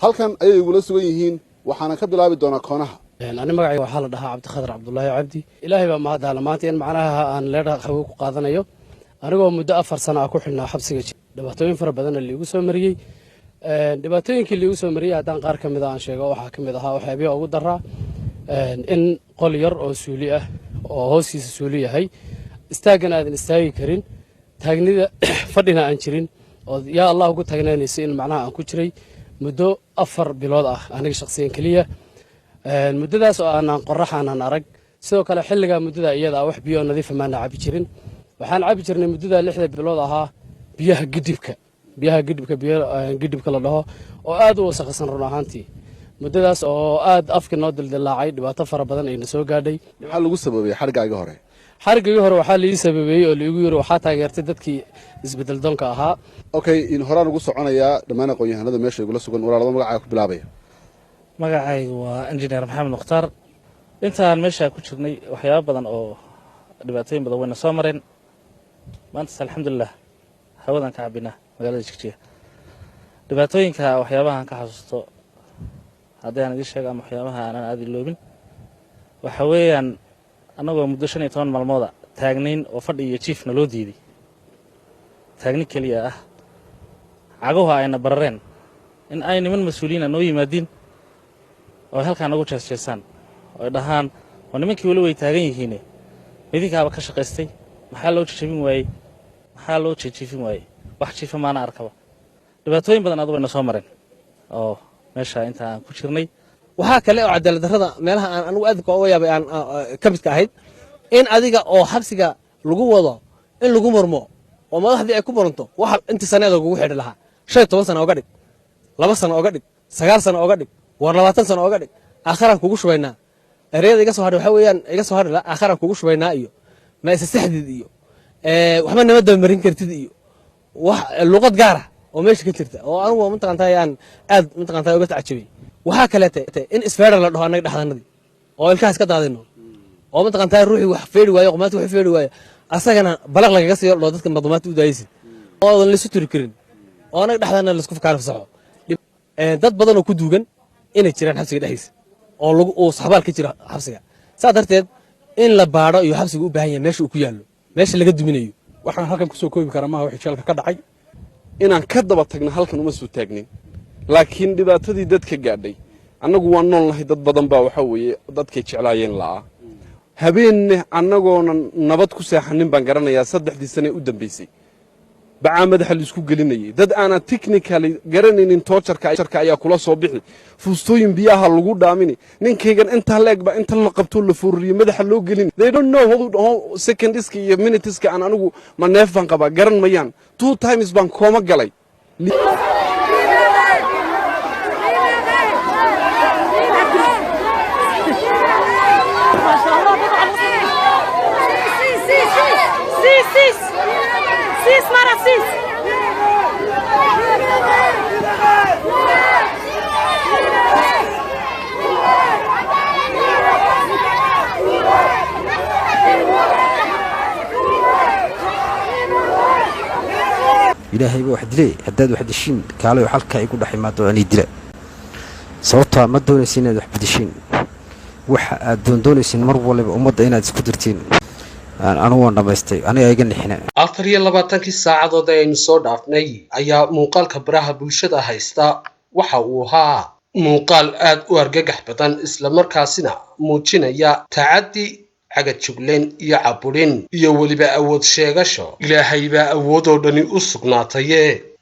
halkan ayay igula sugan yihiin waxaana ka bilaabi doonaa koonaha ani magacayga waxaa la dhahaa cabdikhadar cabdullaahi cabdi ilaahay baa mahadala maanta in macnaha aan leedha qabow ku qaadanayo anigoo muddo 4 sano ah ku xidhnaa xabsiga dhibaatooyin fara badan oo liigu soo mariyay dhibaatooyinkii liigu soo mariyay haddaan qaar ka mid ah aan sheego waxaa ka mid ahaa waxyaabihi ugu daraa in qol yar oo suuli ah oo hoostiisa suuli yahay istaagana aadan istaagi karin taagnida fadhina aan jirin oo yaa allah ugu taagnaanaysa in macnaha aan ku jiray muddo 4 bilood ah aniga shakhsiyan kaliya muddadaas oo aanan qorrax aanan arag sidoo kale xilliga muddada iyada wax biyo nadiif ah ma cabi jirin waxaan cabi jirnay muddada 6 bilood ahaa biyaha gidibka la dhaho oo aad u wasaqsan run ahaantii muddadaas oo aad afka noo dildilaacay dhibaato fara badan ay soo gaadhay maxaa lagu sababay xarigaaga hore waxaa la ii sababeeyay oo liigu yiri waxaa taageertay dadkii isbedel doonka ahaa okay in horaan ugu soconayaa dhammaan aqoon-yahanada meesha igula sugan walaalada magacaaga ku bilaabaya magacaygu waa injineer maxamed mukhtaar intaan meesha ku jirnay waxyaabo badan oo dhibaatooyin badan wayna soo mareen maanta alxamdulilah hawadan ka cabinaa magaalada Jigjiga dhibaatooyinka waxyaabahan ka xasuusto haddii aan idin sheego ama waxyaabaha aan aad iloobin waxa weeyaan anagoo muddo 15 maalmood taagnayn oo fadhi iyo jiifna loo diiday taagni kaliya ah cagaha ayna barareen in ay niman mas'uuliyiin noo yimaadin oo halkaan ugu jeesjeesaan oo dhahaan oo nimankii wali way taagan yihiin midinkaaba ka shaqaystay maxaa loo jajabin waayay wax jiifa maana arkaba dhibaatooyin badan aad wayna soo mareen oo meesha inta aan ku jirnay waxaa kale oo cadaalad darrada meelaha aan anigu aad uga yaabay aan ka mid ka ahayd in adiga oo xabsiga lagu wado in lagu murmo oo madaxdii ay ku muranto waxa inta sanaad ugu xidhi lahaa 15 sano oga dhig 2 sano oga dhig 9 sano oga dhig war 20 sano oga dhig aakhiran kugu shubaynaa ereyada iga soo hadhay waxa weeyaan iga soo hadhay aakhiran kugu shubaynaa iyo ma isa saxdid iyo waxba nabadda marin kartid iyo wax luqad gaar ah oo meesha ka jirta oo anigu mantaqantay aan aad mantaqantay uga tacajabay waxa kale in isfeer la dhaho anaga dhaxdanadii oo ilkaas ka daadino oo mantaqantay ruuxi wax feeri waayo qomaad wax feeri waayo asagana balaq lagaga sii loo dadka madamaad u daayisi oo la isu tiri karin oo anaga dhaxdana la isku fakar fasaxo dad badan oo ku duugan inay jiraan xabsiga dhaxdiisa oo lagu oo saxbaal ka jira xabsiga sadarteed in la baaro iyo xabsiga u baahan yahay meesha uu ku yaalo meesha laga duminayo waxaan halkan ku soo koobi karaa ma wixii jalka ka dhacay inaan ka daba tagno halkan uma soo taagnin laakiin dhibaatadii dadka gaadhay annagu waan noolnahay dad badan baa waxa weeye dadkay jeclaayeen laa habeenna annagoona nabad ku seexanin baan garanayaa 3 sano u dambeysay bacaa madaxa la isku gelinayay dad aanan technically garanaynin toojarka ayaa kula soo bixi fuustooyin biyaha lagu dhaamini ninkaygan inta leeg ba inta la qabto la fuuriyo madaxa loo gelin they don't know how seconds iyo minutes aan anigu ma neef baan qaba garan mayaan 2 times baan kooma galay إلهي واحد ليه هداد واحد الشين قالوا حلقة يقول رح ما دوني دلا صوتها ما دوني سين واحد الشين وح دوني سين مر ولا أمضي هنا تسكترتين أنا وانا بستي أنا أيجن إحنا 24 saacadood ayaynu soo dhaafnay ayaa muuqaalka baraha bulshada haysta waxa uu ahaa muuqaal aad u argagax badan isla markaasina muujinaya tacaddi cagajugleen iyo caburin iyo waliba awood sheegasho ilaahay baa awoodoo dhani u sugnaatay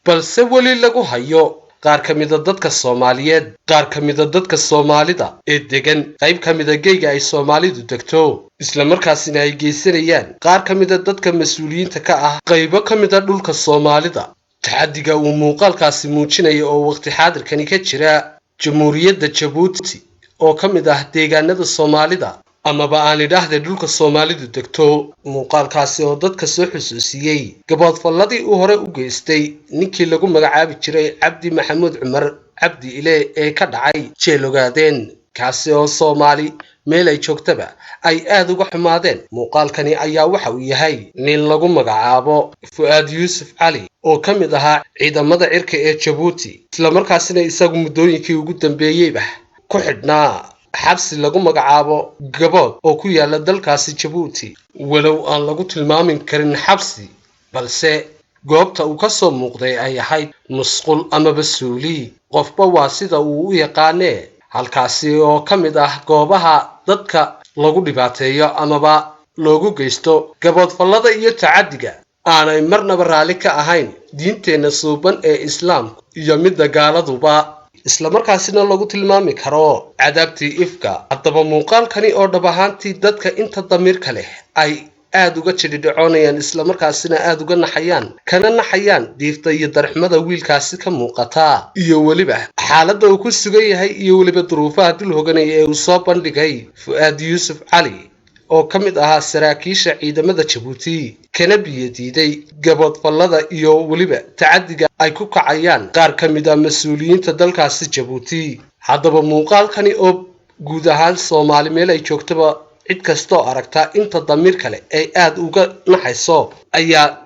balse wali lagu hayo qaar kamida dadka Soomaaliyeed qaar kamida dadka Soomaalida ee degan qayb kamida geeyga ay Soomaalidu degto isla markaasina ay geysanayaan qaar kamida dadka mas'uuliyiinta ka ah qaybo kamida dhulka Soomaalida taxadiga uu muuqaalkaasi muujinayo oo waqti xaadirkani ka jira Jamhuuriyadda Djibouti oo kamid ah deegaanada Soomaalida amaba aan idhaahday dhulka Soomaalidu degto muuqaalkaasi oo dadka soo xusuusiyay gaboodfalladii uu hore u geystay ninkii lagu magacaabi jiray Cabdi Maxamuud Cumar Cabdi Ile ee ka dhacay jeelogaadeen kaasi oo Soomaali meel ay joogtaba ay aad uga xumaadeen muuqaalkani ayaa waxa uu yahay nin lagu magacaabo Fuad Yusuf Ali oo kamid ahaa ciidamada cirka ee Djibouti isla markaasina isagu muddooyinkii ugu dambeeyayba ku xidhnaa xabsi lagu magacaabo gabood oo ku yaala dalkaasi Djibouti walow aan lagu tilmaamin karin xabsi balse goobta uu ka soo muuqday ay ahayd musqul ama basuuli qofba waa sida uu u yaqaanee halkaasi oo kamid ah goobaha dadka lagu dhibaateeyo amaba loogu geysto gaboodfallada iyo tacadiga aanay marnaba raali ka ahayn diinteena suuban ee islaamka iyo midda gaaladuba isla markaasina lagu tilmaami karo cadaabtii ifka haddaba muuqaalkani oo dhab ahaantii dadka inta damiirka leh ay aad uga jidhidhicoonayaan isla markaasina aad uga naxayaan diifta iyo darxmada wiilkaasi ka muuqata iyo waliba xaaladda uu ku sugan yahay iyo waliba duruufaha dul hoganaya ee uu soo bandhigay Fuad Yusuf Ali oo kamid ahaa saraakiisha ciidamada Djibouti kana biyadiiday gaboodfallada iyo waliba tacadiga ay ku kacayaan qaar kamid ah mas'uuliyiinta dalkaasi Djibouti haddaba muuqaalkani oo guud ahaan Soomaali meel ay joogtaba cid kastoo aragta inta damiir kale ay aad uga naxayso ayaa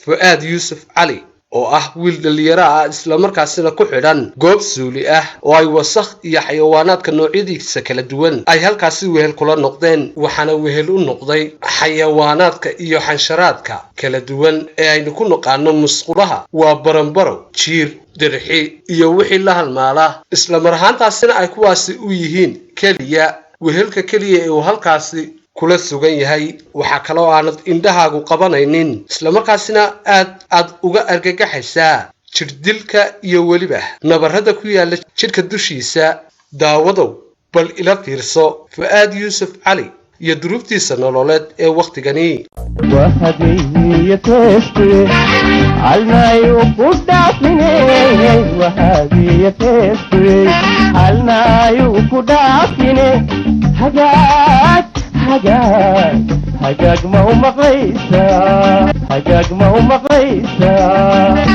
Fuad Yusuf Ali oo ah wiil dhalinyaro ah isla markaasina ku xidhan goob suuli ah oo ay wasakh iyo xayawaanaadka noocyadiisa kala duwan ay halkaasi wehel kula noqdeen waxaana wehel u noqday xayawaanaadka iyo xansharaadka kala duwan ee aynu ku naqaano musqulaha waa baranbaro jiir dirxi iyo wixii la halmaala isla marhaantaasina ay kuwaasi u yihiin kaliya wehelka kaliya ee uu halkaasi kula sugan yahay waxa kale oo aanad indhahaagu qabanaynin isla markaasina aad uga argagaxaysaa jirdilka iyo waliba nabarrada ku yaala jidhka dushiisa daawadow bal ila fiirso Fuad Yusuf Ali iyo duruuftiisa nololeed ee waqtigani حجاج ما هو مقيسة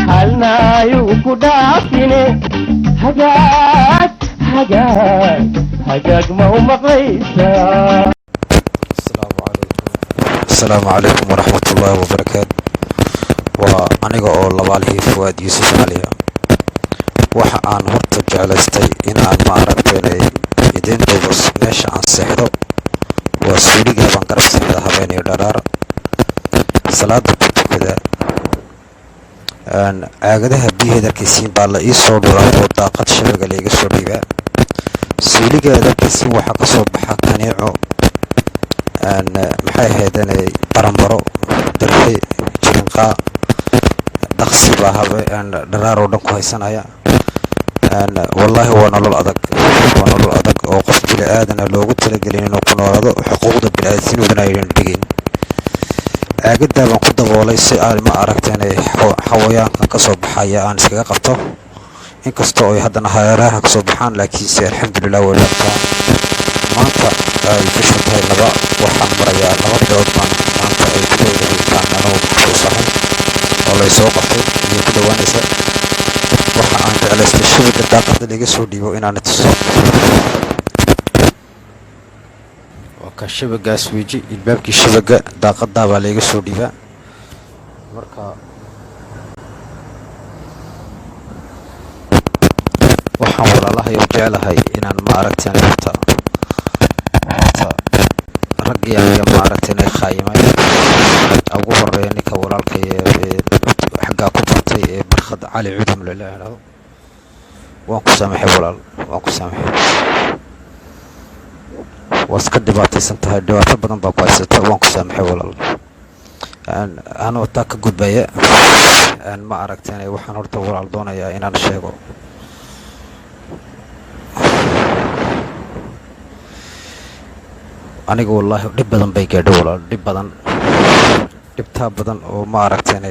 حالنا يوكودا فيني حجاج ما هو مقيسة. السلام عليكم ورحمة الله وبركاته وأنا أقول لبالي فؤاد يوسف علي waxa aan horta jeclaystay in aan ma aragtay idin dubas meesha aan seexdo waa suuliga baan garabsada habeenay dharaar salaada tukada caagadaha biyaha darkiisiin baa la ii soo dhuraa oo daaqad shabeega la iga soo dhiibaa suuliga darkiisiin waxa ka soo baxa kaneeco maxay ahaydeen baranbaro dirxi jirinqa daqsi baa dharaar oo dhan ku haysanaya. Wallaahi waa nolol adag oo qof bini aadana loogu talagelin inuu ku noolaado, xuquuqda bini'aadamnimada aynan dhigin. Aagadaa baan ku daboolay si aan ma aragteen xawayaankan ka soo baxaya aan iskaga qabto, inkastoo ay haddana hareeraha ka soo baxaan, laakiinse alxamdulilah way dhaaftaan. Maanta ay bishu tahay 2, waxaan marayaa 2 bilood baan maanta ay ku dhowdahitaan anoo maxbuusahay oo lay soo qabtay iyo ku dhowaanaysa. waxa aan jeclaystay shabaga daaqada laga soo dhiibo inaan tuso. waa ka shabagaas weji ilbaabkii shabaga daaqadaa baa laga soo dhiibaa. marka waxaan walaalahay oo jeclahay inaan ma aragteen horta raggii aniga ma aragteen ay khaayimay ugu horeeya ninka walaalkay xaggaa ku bartay ee barkhad cali cudum la yidhaahdo. waan ku saamaxay walaal, waan ku saamaxay. waa iska dhibaataysan tahay, dhibaato badan baa ku haysata. waan ku saamaxay walaal. anoo taa ka gudbaya ma aragteen waxaan horta walaal doonayaa inaan sheego. aniga wallaahi dhib badan bay gaadhay walaal, dhibtaa badan oo ma aragteen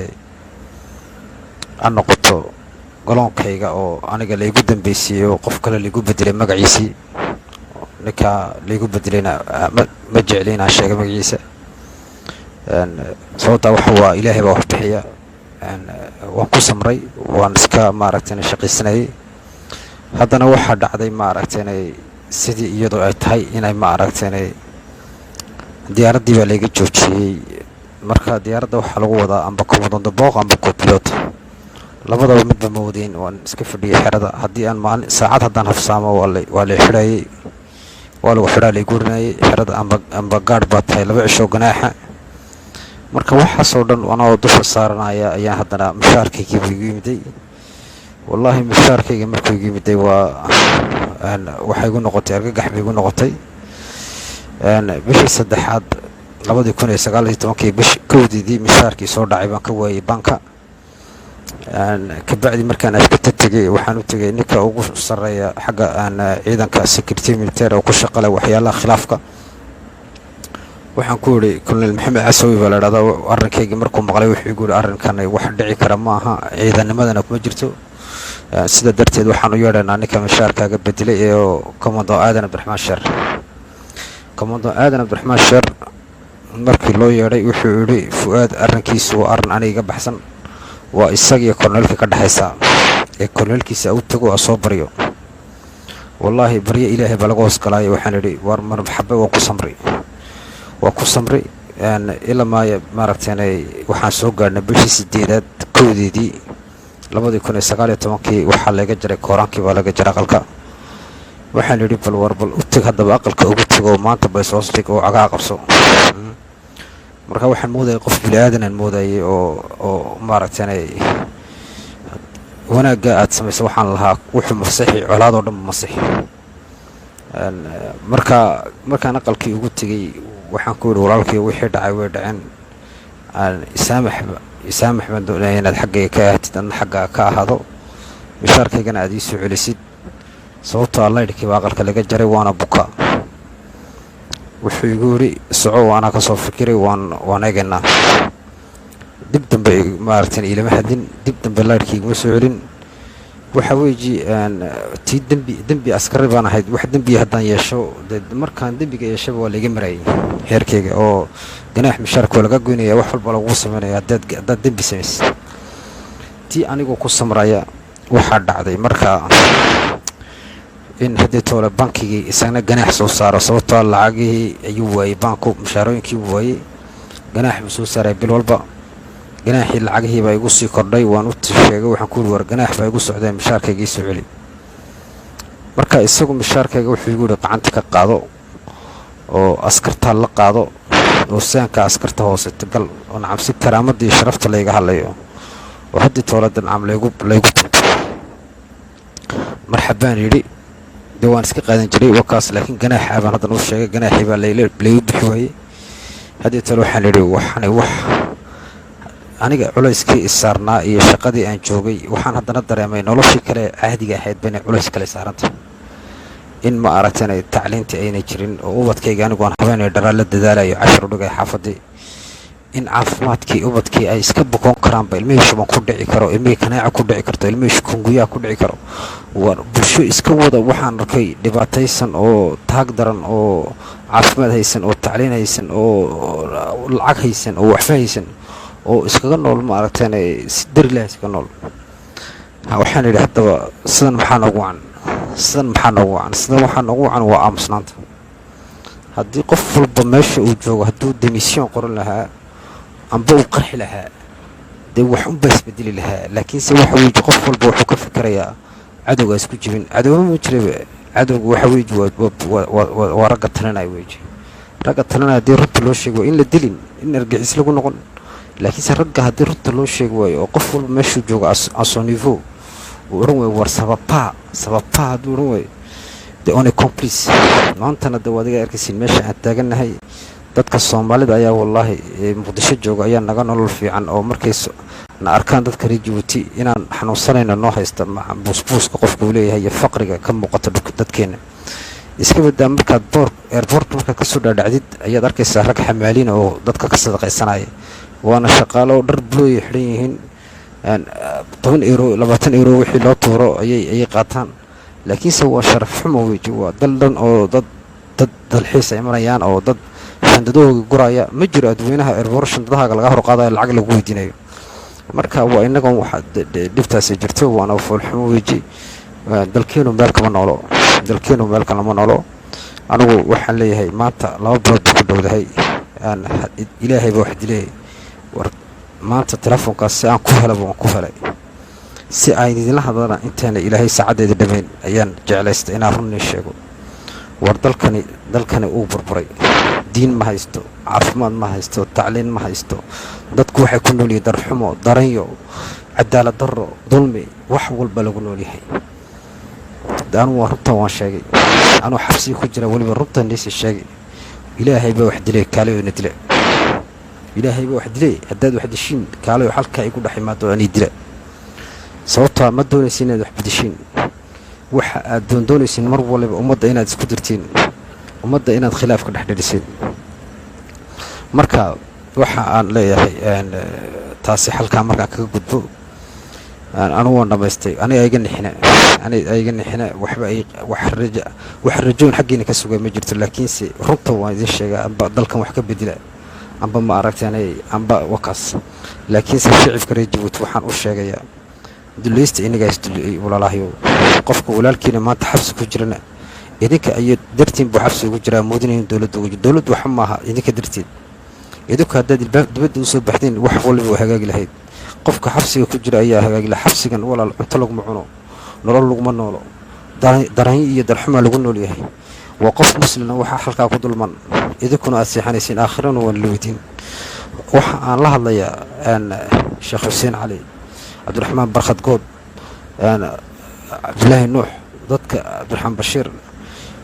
aan noqoto goloonkayga oo aniga laygu dambaysiiyey oo qof kale laygu bedelay magaciisii. ninkaa laygu bedelayna ma jecli inaan sheega magaciisa. sababtaa waxa waa ilaahay baa wax bixiya. waan ku samray, waan iska ma aragteen shaqaysanayay. haddana waxaa dhacday ma aragteen sidii iyadoo ay tahay inay ma aragteen diyaaraddii baa layga joojiyey. marka diyaaradda waxaa lagu wadaa amba komodondo booq amba copiloot, labadaba midba ma wadayn. waan iska fadhiyay xerada. haddii aan maalin saacad haddaan hafsaamo waa lay xidhayay, waa lagu xidhaa lay gurinayay xerada. amba gaadh baa tahay 2 cisho ganaaxa. marka waxaasoo dhan anoo dusha saaranaya ayaan haddana mushaarkaygiiba igu yimiday. wallaahi mushaarkayga markuu igu yimiday waxay igu noqotay argagax bay igu noqotay. bishii 3aad 2019 bish 1deedii mushaarkii soo dhacay baan ka waayay banka. kabacdi markaan ashkata tegay waxaan u tegay ninka ugu sarreeya xagga ciidanka security military oo ku shaqale waxyaalaha khilaafka. waxaan ku yidhi colonel maxamed casawi baa la idhahdaa. arrinkayga markuu maqlay wuxuu igu yidhi arrinkan wax dhici kara ma aha, ciidanimadana kuma jirto. sida darteed waxaan u yeedhaynaa ninka mushaarkaaga bedelay ee commando aadan abdiraxmaan sheer. commando aadan abdiraxmaan sheer markii loo yeedhay wuxuu yidhi fu'aad arrinkiisu waa arrin aniga iga baxsan, waa isagiyo korneelka ka dhexaysa ee korneelkiisa u tago soo baryo. wallaahi baryo ilaahay baa laga hoos galaayo. waxaan idhi war marxabe waan ku samray ilaa maaya maaragteen waxaan soo gaadhnay bishii 8aad 1deedii 2019 waxaa laga jaray kooraankii baa laga jaray aqalka. waxaan idhi bal u teg haddaba aqalka ugu tego maanta bay soo dhig oo cagaa qabso. marka waxaan moodayay qof bini aadanaan moodayay oo maaragteen wanaagga aad samaysa waxaan lahaa wuxuu masaxi colaadoo dhan masixi. markaan aqalkii ugu tegey waxaan ku yidhi walaalkii wixii dhacay way dhaceen. isaamax baan doonaya inaad xaggayga ka ahatid, adna xaggaa ka ahaado, mishaarkaygana aad ii soo celisid. sababtoo allaydhkii baa aqalka laga jaray, waana buka. wuxuu igu yidhi soco, waanaa ka soo fikiray, waan eegaynaa. dib dambe maaragteen ilama hadin, dib dambe laydhkii iguma soo celin. waxa weeji tii dembi askari baan ahayd. wax dembiya haddaan yeesho markaan dembiga yeeshaba waa layga marayay heerkayga oo ganaax mishaarka waa laga goynaya, wax walba lagu samaynaya haddaad dembi samaysid. tii anigoo ku samraya waxaa dhacday marka in haddii toole bankigii isagna ganaax soo saaro. sababtoo lacagihii ayuu waayey banku, mushaarooyinkii buu waayey, ganaax buu soo saaray bil walba. ganaaxii lacagihii baa igu sii kordhay. waan u sheegay, waxaan ku yidhi war ganaax baa igu socdeen, mishaarkayga ii soo celi. marka isagu mishaarkayga wuxuu igu yidhi gacanta ka qaado oo askartaa la qaado oo saanka askarta hoose gal oo nacam si karaamadii sharafta layga hadlayo oo haddii toolada nacam laygu tunto. marxabaan yidhi dee waan iska qaadan jiray wakaas, laakiin ganaaxa baan haddana u sheegay. ganaaxii baa laygu bixi waayey. haddii toole waxaan yidhi waxani wax aniga culayskii isaarnaa iyo shaqadii aan joogay waxaan haddana dareemay noloshii kale caadiga ahayd ba inay culays kale saarantay in ma aragtay tacliintii aynay jirin oo ubadkayga anigu aan habeenay dharaa la dadaalayo cashar u dhigay xaafadii in caafimaadkii ubadkii ay iska bukoon karaanba ilmihii shuban ku dhici karo ilmihii kanaaca ku dhici karto ilmihii shukunguyaa ku dhici karo war bulsho iska wada waxaan arkay dhibaataysan oo taag daran oo caafimaad haysan oo tacliin haysan oo lacag haysan oo waxfa haysan oo iskaga nool ma aragtay si darilah iskaga nool waxaan idhi haddaba sidan maxaa noogu wacan sidan waxaa noogu wacan waa aamusnaanta haddii qof walba meesha uu joogo hadduu demisyon qoran lahaa amba uu qarxi lahaa dee wax unbaa isbedeli lahaa laakiinse waxa weeye qof walba wuxuu ka fikirayaa cadowgaa isku jibin cadowba ma jiraba cadowga waxa weeye waa ragga talinaya weeye ragga talinaya haddii runta loo sheegi waayo in la dilin in argixis lagu noqon laakiinse ragga haddii runta loo sheegi waayo oo qof walba meeshuu joogo asonivo uu odhan waayo war sababaa hadduu odhan waayo dee one complice maantana dee waadiga arkaysiin meesha aan taagannahay dadka soomaalida ayaa wallaahi muqdisho jooga ayaa naga nolol fiican oo markay na arkaan dadka reer Djibouti inaan xanuunsanayno noo haysta buusbuuska qofka uu leeyahay iyo faqriga ka muuqata dadkeena iska badaa markaad airport markaad kasoo dhaadhacdid ayaad arkaysaa rag xamaaliin oo dadka ka sadaqaysanaya waana shaqaalo dhar bulooy xidhan yihiin 10 euro 20 euro wixii loo tuuro ayay qaataan laakiinse waa sharaf xumo weeji waa dal dhan oo dad dalxiis ay marayaan oo dad shandadooga guraya ma jiro adweynaha airport shandadaha laga hor qaadayo lacag lagu weydiinayo marka waa inagoon waxa dhibtaasi jirto waana foolxumo weeji dalkeenu meel kama noolo anigu waxaan leeyahay maanta 2 bilood ku dhowdahay ilaahay baa wax dilay war maanta telefoonkaas si aan ku helay si ay idinla hadlaan intaana ilaahay saacadeeda dhameyn ayaan jeclaystay inaan run sheego war dalkani uu burburay diin ma haysto caafimaad ma haysto tacliin ma haysto dadku waxay ku nool yihiin darxumo daranyo cadaalad darro dulmi wax walba lagu nool yahay anu runtan waan sheegay anu xabsi ku jira waliba runtan niisi sheegay ilaahay baa wax dilay kaaleeyna dilay ilaahay baa wax dilay haddaad wax dishin kaaleeyo halka ay ku dhaximaado aan dila sababta ma doonaysin inaad wax bedeshin waxa aad doonaysin mar waliba ummadda inaad isku dirtiin ummadda inaad khilaaf ka dhaxdhiriseen marka waxa aan leeyahay taasi halka marka kaga gudbo anu waan dhamaystay aniga iga nixina waxba ay wax rajoon xaqiina ka sugay ma jirto laakiin si runta waan idin sheegaa dalkan wax ka bedela amba ma aragtay amba wakaas laakiin si shicibka reer Djibouti waxaan u sheegayaa dulaysta inaga isdulay walaalahyo qofka walaalkiina maanta xabsi ku jirana idinka ay dartiin buu xabsi ugu jiraa moodinayeen dawladdu waxa maaha idinka dartiin idinku haddaad dibadda u soo baxdeen wax walba hagaagi lahayd qofka xabsiga ku jira ayaa hagaagi la xabsigan walaal cunto laguma cuno nolol laguma noolo dareen iyo darxuma lagu nool yahay waa qof muslim waxa halka ku dulman idinkuna aad seexanaysiin aakhirana waa leeyihiin waxa aan la hadlayaa Sheekh Hussein Ali Abdurrahman Barkhad Good Abdullahi Nuux dadka Abdurrahman Bashir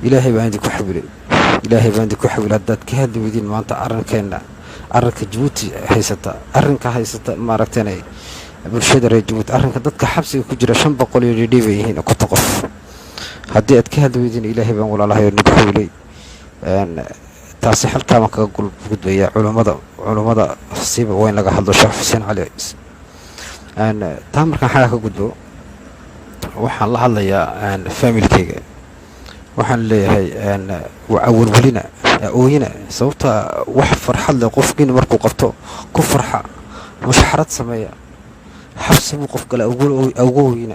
ilaahay baan idinku xabilay dad ka hadliyeen maanta arrinka Djibouti haysata ma aragtay bulshada reer Djibouti arrinka dadka xabsiga ku jira 500 iyo dhibayeen ku qof haddii aad ka hadliyeen ilaahay baan walaalahay nagu xabilay taasi halka ma kaga gudbaya culimada siiba weyn laga hadlo Sheekh Hussein Ali taamarkan xaga ka gudbo waxaan la hadlayaa familkayga waxaan leeyahay awalwalina ooyina sababta wax farxad leh qofkiina markuu qabto ku farxa mushxarad sameeya xabsi buu qof kale awooyina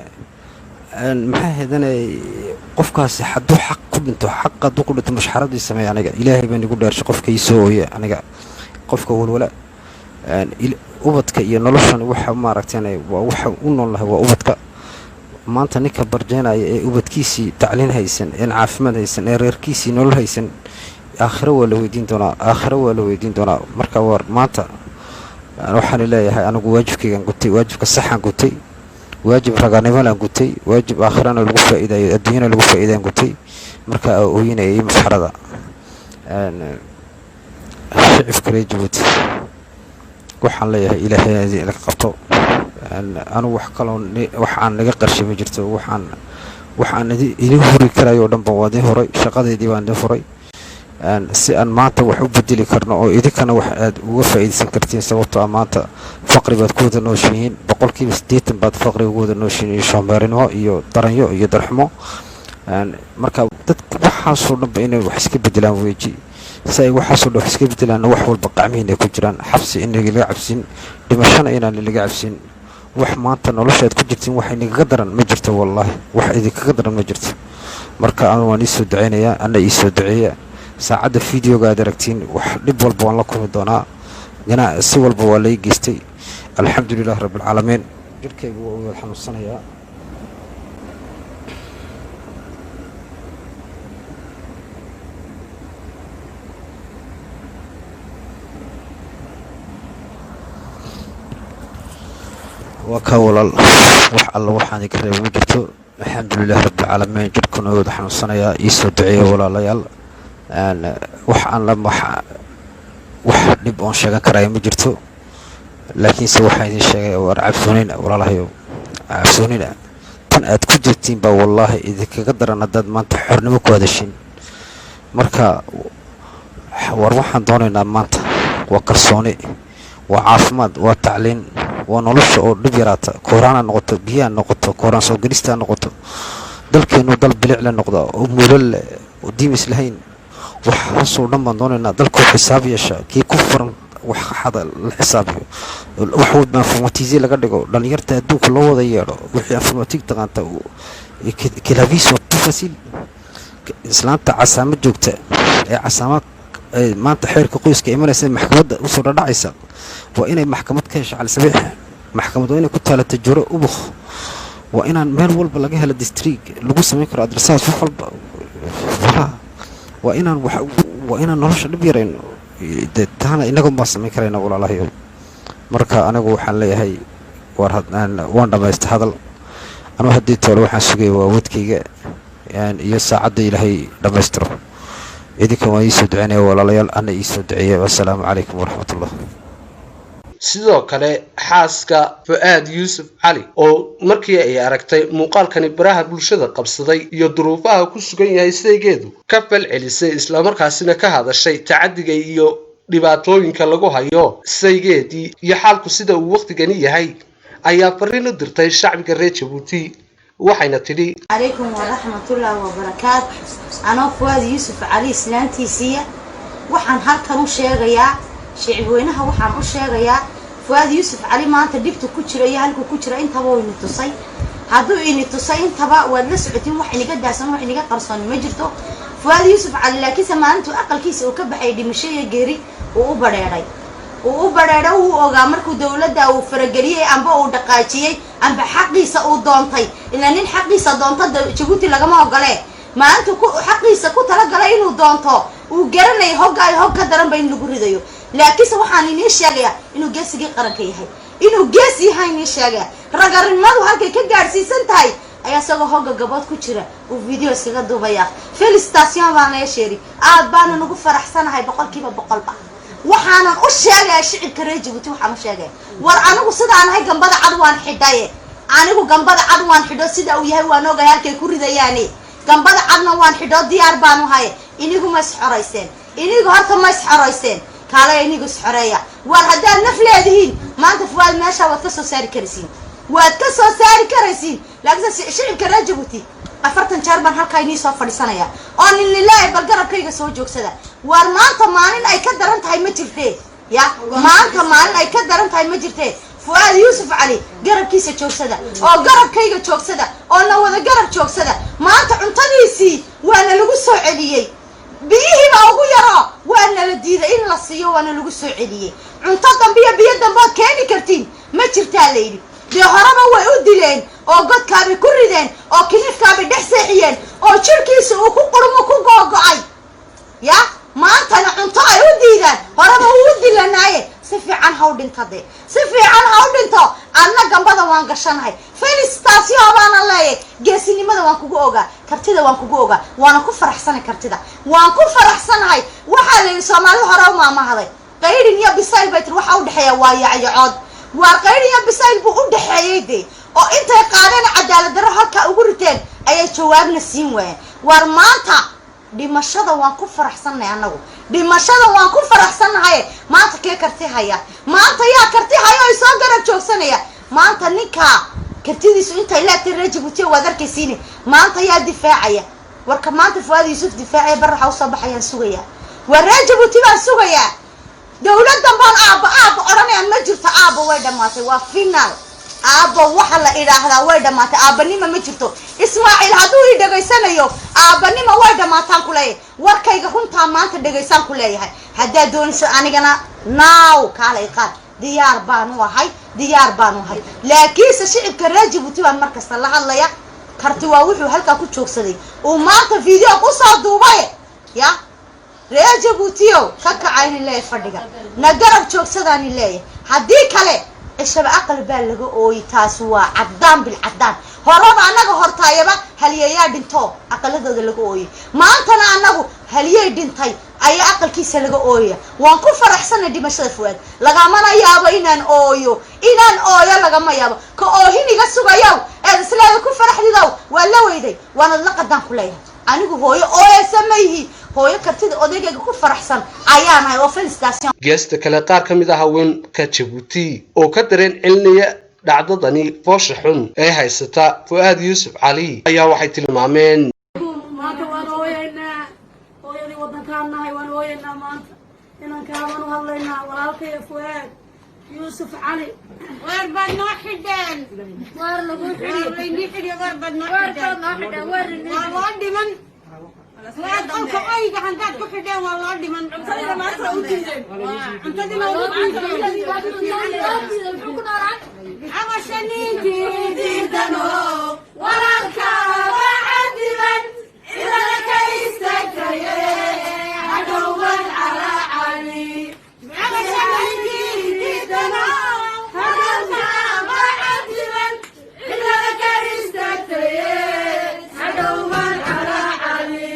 maxaa heedanay qofkaasi hadduu xaq ku dhinto xaq hadduu ku dhinto mushxaradii sameeya aniga ilaahay baan igu dhaarshay qofkii soo ooyay aniga qofka walwala ubadka iyo noloshan waxa ma aragtay waxa u noolahay waa ubadka maanta ninka barjeenaya ee ubadkiisii tacliin haysan ee caafimaad haysan ee reerkiisii nolol haysan aakhiro waa la weydiin doonaa marka war maanta waxaan leeyahay anigu waajibkaygan gutay waajibka saxan gutay waajib raganimo la gutay waajib aakhirana lagu faa'iideeyo adduunyada lagu faa'iideeyo gutay marka ooyinay masxarada shicibka reer Djibouti waxaan leeyahay ilaahay idin laga qabto anu wax kale waxaan naga qarshay ma jirto waxaan idin huri karayo dhanba waa idin horay shaqadeedii baan idin furay si aan maanta wax u bedeli karno oo idinkana wax aad uga faa'iideysan kartiin sababtoo ah maanta faqri baad ku wada nooshihiin 80% baad faqri ugu wada nooshihiin iyo shoomeerinimo iyo daranyo iyo darxumo marka dadka waxaasoo dhanba inay wax iska bedelaan weeji si ay waxaasoo dhan iska bedelaan wax walba qacmihiina ku jiraan xabsi in laga cabsin dhimashana inaan laga cabsin wax maanta noloshaad ku jirtiin wax inaga daran ma jirto wallahi wax idinkaga daran ma jirto marka aan waan isoo duceynayaa ana isoo duceeya saacada fiidiyoga aad aragtiin wax dhib walba waan la kulmi doonaa si walba waa lay geystay alxamdulillaah rabbil caalamiin jirkaygu waa wada xanuunsanayaa وكا ولا wax alla waxaan ka reebay jirto alxamdulillaah rabbil caalamiin jirkuna wada xanuunsanaya isoo duceeyo walaalayaal wax aan la wax dib oo sheegan karay ma jirto laakiin se waxaan idin sheegay war cabsoonina walaalahayo cabsoonina tan aad ku jirtiin ba wallahi idinkaga daran dad maanta xornimo ku hadashin marka war waxaan doonaynaa maanta waa kalsooni waa caafimaad waa tacliin waa nolosha oo dhib yaraata kooraan noqoto biyo noqoto kooraan soo galista noqoto dalkeenu dal bilic la noqdo oo mulal oo diimis lahayn wax soo dhammaan doonayna dalku xisaab yeesha kii ku furan wax xada la xisaabiyo wax wadna informatiisi laga dhigo dhalinyarta adduunka loo wada yeero wixii informatik taqaanta kilabiso fasil islaanta casaamad joogta ee casaamad maanta xeerka qoyska imanaysa maxkamadda u soo dhacaysa waa inay maxkamad ka hesho sabiix maxkamad waa inay ku taalato juro ubux waa inaan meel walba laga helo district lagu sameyn karo adresaas wax walba waa inaan nolosha dhib yarayno taana inaga ma sameyn karayna walaalahayo marka anigu waxaan leeyahay waan dhamaystay hadal anu haddii toole waxaan sugay waa wadkayga iyo saacadda ilaahay dhammaystiro idinkan waa iisoo duceynaya walaalayaal ana iisoo duceeya wassalaamu calaykum waraxmatullah sidoo kale xaaska Fuaad Yuusuf Cali oo markii ay aragtay muuqaalkani baraha bulshada qabsaday iyo duruufaha ku sugan yahay saygeedu ka fal celisay isla markaasina ka hadashay tacadiga iyo dhibaatooyinka lagu hayo saygeedii iyo xaalku sida uu waqtigani yahay ayaa fariin u dirtay shacbiga reer Jabuuti waxayna tidhi عليكم ورحمة الله وبركاته أنا فؤاد يوسف علي إسلامتيسية وحن هالكن وشيغيا شعبوينها وحن وشيغيا فؤاد يوسف علي ما أنت دبت كتير هالكو كتير أنت بقى ونتصي هذا ونتصي أنت بقى والنسعتين وحن قد عسان وحن قد قرصان مجرته فؤاد يوسف علي لكن سما أنتو أقل كيس وكبح يدي مشي جري وأوبريري وأوبريري وأجامركو دولة أو فرجريه أم بقى ودقاتيه أم بحقيسة أو دونتي إلا نين حقيسة دونتا جبوتي لجماعة قلة ما أنتو حقيسة كو تلا قلة إنه دونتا وجرنا هوجا درن بين لجوري ديو لكن سو حاني نيشجع إنه جسي قرنكيه إنه جسي هاي نيشجع رجال ما هو هالك كجارسي سنتاي أيا سو هوجا جبات كتيرة وفيديو سيجا دوبيا في الاستاسيون وانا شيري بana nagu faraxsanahay boqolkiiba boqolba waxaan u sheegay shicib kareejibuti waxaan u sheegay war anigu sidaan ahay gambada cad waan xidhay anigu gambada cad waan xidho sida uu yahay waan ogahay halkay ku ridayaani gambada cadna waan xidho diyaar baan u hay inigu ma isxorayseen inigu horta ma isxorayseen kale inigu isxoreeya war hadaa naf leedihiin maanta Fuaad meesha waad ka soo saari karaysiin laakiin shicib kareejibuti afartan jeer baan halka inii soo fadhisanaya oo nin lilaahi bal garabkayga soo joogsada war maanta maalin ay ka daran tahay ma jirtee ya maanta maalin ay ka daran tahay ma jirtee Fuaad Yuusuf Cali garabkiisa joogsada oo garabkayga joogsada oo la wada garab joogsada maanta cuntadiisii waana lagu soo celiyay biyihii baa ugu yaro waana la diiday in la siiyo waana lagu soo celiyay cunto biyo dambe keeni kartiin ma jirtaa leeydi de horaba way u dileen oo godkaabi ku rideen oo kinifkaabi dhex seexiyeen oo jirkiisa uu ku qurmo ku go'go'ay ya maantana cunto ay u diidaan horaba uu dilanaaye si fiican ha u dhintade si fiican ha u dhinto anna gambada waan gashanahay felicitaation baan leeyahay geesinimada waan kugu ogaa kartida waan kugu ogaa waana ku faraxsanahay kartida waan ku faraxsanahay waxa la Soomaalidu hore u maamahday qaydhin iyo bisayl bay tiri waxa u dhexeeya waa yacyacood waa qaydhin iyo bisayl buu u dhexeeyey dee oo intay qaadeen cadaalad darro halka ugu riteen ayay jawaabna siin waayeen war maanta dhimashada waan ku faraxsannahay annagu dhimashada waan ku faraxsannahay maanta kee karti haya maanta yaa karti haya oo soo garab joogsanaya maanta ninka kartidiisu intay leegtay reer Jabuuti waad arkaysiin maanta yaa difaacaya warka maanta Fuad Yuusuf difaacay bar waxa uu soo baxayaan sugaya war reer Jabuuti baan sugaya dawladdan baan aaba oranayaan ma jirto aaba way dhamaatay waa final aaba waxa la ilaahdaa way dhamaatay aabanima ma jirto Ismaaciil haduu i dhageysanayo aabanima way dhamaataan ku leeyahay warkayga runta maanta dhageysan ku leeyahay hadaa doonayso anigana naaw kaalay qaad diyaar baan u ahay laakiin shicibka reer Jabuuti baan markasta la hadlaya karti waa wuxuu halka ku joogsaday oo maanta video ku soo duubay ya reer Jabuuti oo ka kacayni leey fadhiga na garab joogsadaan leey hadii kale ishaba aqal baa laga ooyi taas waa cadaan bil cadaan horaba anaga hortaayaba halyeeyaa dhinto aqaladooda laga ooyi maantana anagu halyey dhintay ayaa aqalkiisa laga ooya waan ku faraxsanay dhimashada Fuad lagamana yaabo inaan ooyo lagama yaabo ka oohiniga sugayow ee islaada ku faraxdidow waa la weyday waana la qadaan ku leeyahay anigu hooyo sameeyay hooyo kartida odayga ku faraxsan ayaan ay ofin station geesta kale qaar kamid ah haweenka Jabuuti oo ka dareen cilniya dhacdadani foosha xun ee haysata Fuad Yuusuf Cali ayaa waxay tilmaameen maanta waan ooyeynaa hooyadii wadankaan nahay waan ooyeynaa maanta inaan kaaban u hadlaynaa walaalkay Fuad Yuusuf Cali war badno xideen war lagu xidhiyo war badno xideen war loo dhiman dadka ayga handaad ku xideen waa loo dhiman cuntada maanta u diideen cuntadina ugu diideen ama shaniintii diidano walaalka waa cadilan ilaa ka istaagtaye hadhowban calaa cali ama shaniintii diidano hadhowka waa cadilan ilaa ka istaagtaye hadhowban calaa cali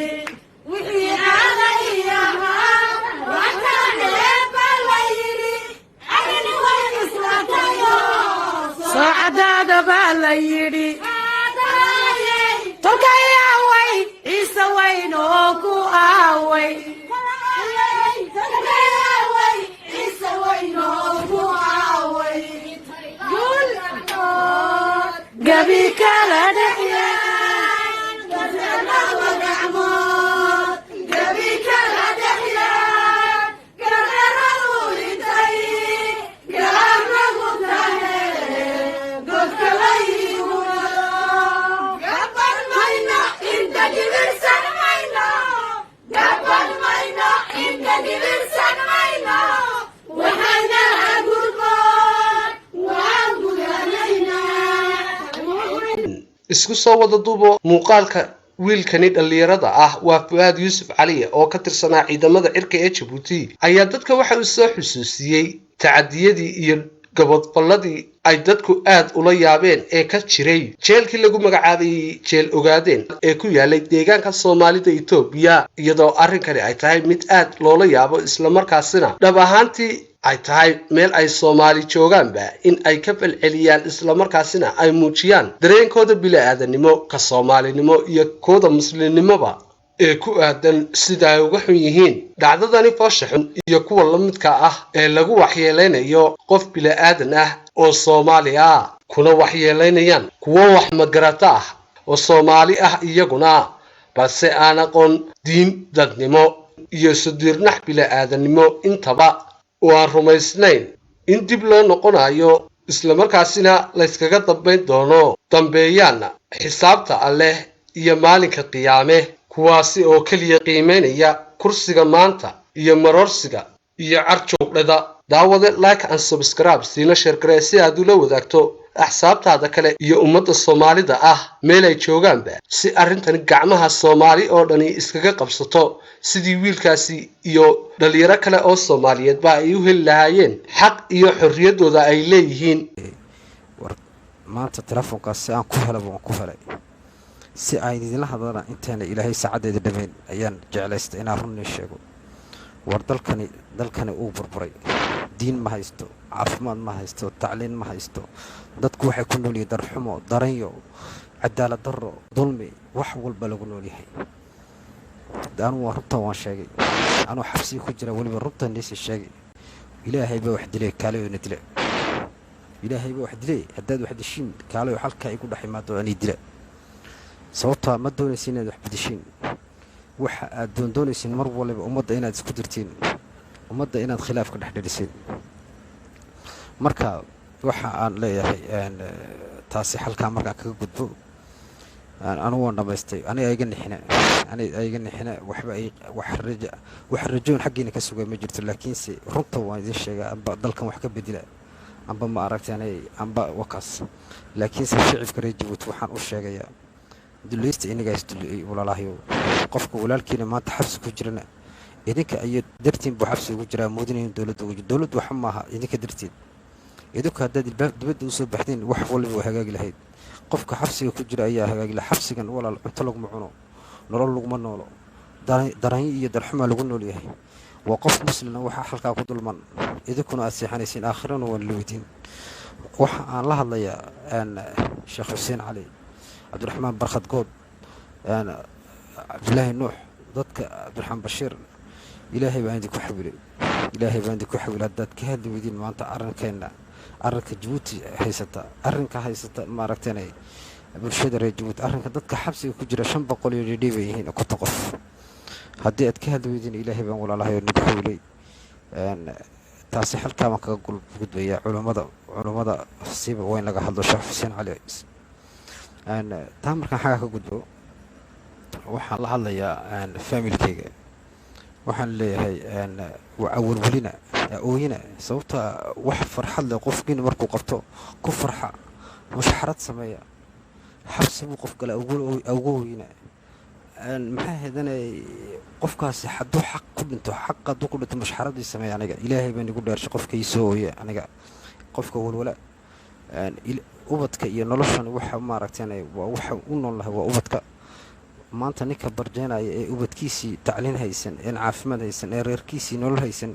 wixii aadayahaa wakaneeba la yidhi adini way islaatayo saacadaada baa la yidhi tolkay aaway ciise weyn oo ku aaway gabi kala dhexyaan gardarrada gacmood gabi kala dhexyaan gardarradu dhintay garaaragu tahe godka la yimudo gaban mayno inta gibirsan mayno gaban mayno inta gibirsan mayno waxayna agurboon waan gudanaynaa isku soo wada duubo muuqaalka wiilkani dhalinyarada ah waa Fuad Yuusuf Cali oo ka tirsanaa ciidamada cirka ee Jabuuti ayaa dadka waxa uu soo xusuusiyay tacadiyadii iyo gabadfaladii ay dadku aad ula yaabeen ee ka jiray jeelkii lagu magacaabay jeel ogaadeen ee ku yaalay deegaanka Soomaalida Itoobiya iyadoo arrinkani ay tahay mid aad loola yaabo isla markaasina dhab ahaantii ay tahay meel ay Soomaali joogaanba in ay ka falceliyaan isla markaasina ay muujiyaan dareenkooda bini'aadanimo ka Soomaalinimo iyo kooda muslimnimoba ee ku aadan sida ay uga xun yihiin dhacdadani foosha xun iyo kuwa la midka ah ee lagu waxyeeleynayo qof bini'aadan ah oo Soomaali ah kuna waxyeeleynayaan kuwa wax magarata ah oo Soomaali ah iyaguna balse aan aqoon diin dadnimo iyo sudirnax bini'aadanimo intaba oo aan rumaysnayn in dib loo noqonayo isla markaasina la iskaga dambeyn doono dambeeyana xisaabta Alle iyo maalinka qiyaame kuwaasi oo kaliya qiimeynaya kursiga maanta iyo marorsiga iyo carjoogdhada daawade like and subscribe siina share garee si aad ula wadaagto axsaabtaada kale iyo ummadda Soomaalida ah meel ay joogaanba si arrintan gacmaha Soomaali oo dhani iskaga qabsato sidii wiilkaasi iyo dhalinyaro kale oo Soomaaliyeed ba ay u heli lahaayeen xaq iyo xorriyadooda ay leeyihiin maanta telefoonkaas aan ku helay si ay idinla hadlaan intaana ilaahay saacadeeda dhameyn ayaan jeclaystay inaan run sheego war dalkani uu burburay diin ma haysto caafimaad ma haysto tacliin ma haysto dadku waxay ku nool yihiin darxumo daranyo cadaalad darro dulmi wax walba lagu nool yahay anugu runtan waan sheegay anuu xabsiga ku jira weliba runtan niisi sheegay ilaahay baa wax dilay kaalayoona dila ilaahay baa wax dilay haddaad wax dishiin kaalayo halkaa igu dhex imaado ani dila sababtaa ma doonaysin inaad wax bedishiin waxa aad doondoonaysin mar waliba ummadda inaad isku dirtiin ummadda inaad khilaaf ka dhex dhaliseen marka waxa aan leeyahay taasi halkaa markaan kaga gudbo anugu waan dhamaystay aniga iga nixina waxba wax rajoon xaggiina ka sugay ma jirto laakiinse runta waan idin sheegaa amba dalkan wax ka bedela amba ma aragtay amba wakaas laakiinse shicibka reer Jabuuti waxaan u sheegayaa dulaysta inaga isdulay walaalahyo qofka walaalkiina maanta xabsi ku jirana idinka ay dartiin buu xabsi ugu jiraa muudinayeen dawladdu waxa maaha idinka dartiin idinku haddaad dibadda u soo baxdeen wax waliba waa hagaagi lahayd qofka xabsiga ku jira ayaa hagaagi lahaa xabsigan walaal cunto laguma cuno nolol laguma noolo daranyo iyo darxuma lagu nool yahay waa qof muslina waxaa halkaa ku dulman idinkuna aad seexanaysiin aakhirana waan la weydiin waxa aan la hadlayaa sheekh xuseen cali cabdiraxmaan barkhad good cabdilaahi nuux dadka cabdiraxmaan bashiir ilaahay baan idinku xawilay haddaad ka hadli weydiin maanta arrinka Jabuuti haysata maaragtay bulshada reer Jabuuti arrinka dadka xabsiga ku jira 500 iyo dhidhi bay yihiin ku qof haddii aad ka hadli weydiin ilaahay baan walaalahay nagu xawilay taasi halkaa ma kaga gudbaya culimada siiba way naga hadlo sheekh xuseen cali taa markaan xagaa ka gudbo waxaan la hadlayaa familkayga waxaan leeyahay awalwelina ooyina sababta wax farxad leh qofkiina markuu qabto ku farxa mushxarad sameeya xabsi buu qof kale ugu ooyina maxaa heedanay qofkaasi hadduu xaq ku dhinto mushxaradii sameeya aniga ilaahay baan igu dhaarshay qofkay soo ooye aniga qofka walwala ubadka iyo noloshan waxa maaragtay waxa u noolahay waa ubadka maanta ninka barjeenaya ee ubadkiisii tacliin haysan ee caafimaad haysan ee reerkiisii nolol haysan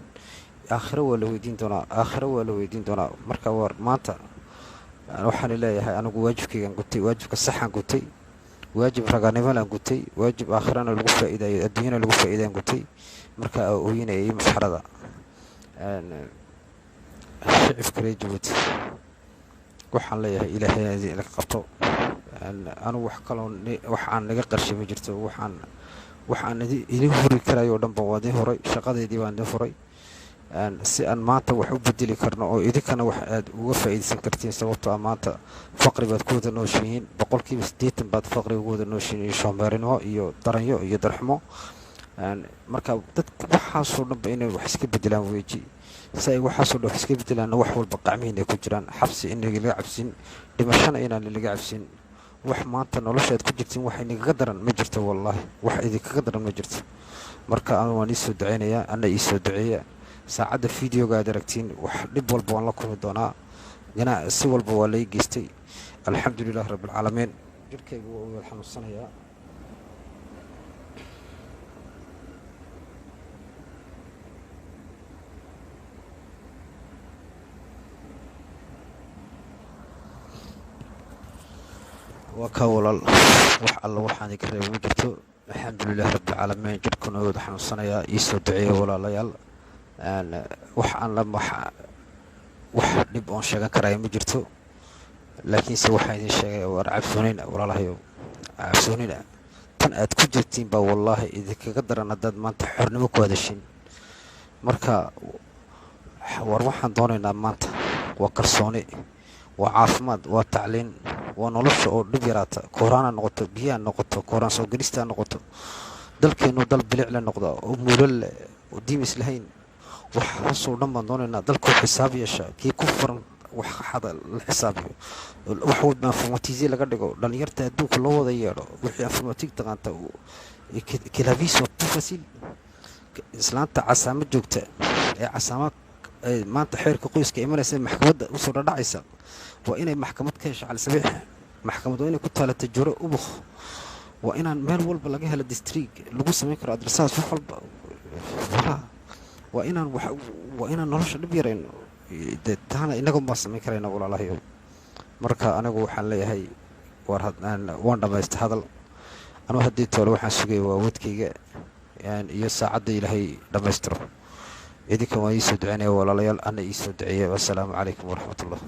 aakhiro waa la weydiin doonaa marka war maanta waxaan leeyahay anigu waajibkaygan gutay waajibka saxan gutay waajib raganimalan gutay waajib aakhirana lagu faa'iidayo adduunyana lagu faa'iidaan gutay marka ooyinayay masxarada shicibka reer Jabuuti waxaan leeyahay ilaahay idin qabto anu wax aan naga qarshay ma jirto waxaan idin huri karayo dhanba waa idin horay shaqadeedii baan idin furay si aan maanta wax u bedeli karno oo idinkana wax aad uga faa'iideysan kartiin sababtoo maanta faqri baad ku wada nooshihiin 80% baad faqri ugu wada nooshihiin shoomeerino iyo daranyo iyo darxumo marka dadka waxaasoo dhanba inay wax iska bedelaan weeji say waxaasoo dhan iska bedelaan wax walba qacmiin ay ku jiraan xabsi in laga cabsin dhimashana inaan laga cabsin wax maanta noloshaad ku jirtiin wax inaga daran ma jirto wallahi wax idinkaga daran ma jirto marka aan waan isoo duceynayaa ana isoo duceeya saacada fiidiyoga aad aragtiin wax dhib walba waan la kulmi doonaa si walba waa la geystay alxamdulillaah rabbil caalamiin jirkaygu waa wada xanuunsanayaa وكولال wax alla waxaan ka reebo jirto alxamdulillaah rabbil caalamiin jirkuna wada xanuunsanaya isoo duceeyo walaalayaal wax aan la wax dib oo sheegan karay ma jirto laakiin se waxa idin sheegay war cabsoonina walaalahayo cabsoonina tan aad ku jirtiin ba wallahi idinkaga daran haddaad maanta xornimo ku hadashin marka war waxaan doonaynaa maanta waa kalsooni waa caafimaad waa tacliin waa nolosha oo dhib yaraata kooraan noqoto biyaha noqoto kooraan soo galista noqoto dalkeenu dal bilic la noqdo oo muulal oo diimis lahayn waxaasoo dhan baan doonaynaa dalku xisaab yeesha kii ku furan wax xada la xisaabiyo wax walba informatize laga dhigo dhalinyarta adduunka loo wada yeedho wixii informatique taqaanta kilaviis waa fasil islaanta casaamo joogta ee casaamo maanta xeerka qoyska imanaysa maxkamadda u soo dhacaysa waa inay maxkamad ka hesho cali sabiix maxkamad waa inay ku taalato juro ubukh waa inaan meel walba laga helo district lagu samayn karo adresaas wax walba waa inaan nolosha dhib yarayno dee taana innaga unbaa samayn karayna walaalahayow marka anigu waxaan leeyahay waan dhammaysta hadal anuu haddii toole waxaan sugaya waa wadkayga iyo saacadda ilaahay dhammaystiro idinkan waan iisoo duceynaya walaalayaal ana iisoo duceeya wassalaamu calaykum waraxmatullah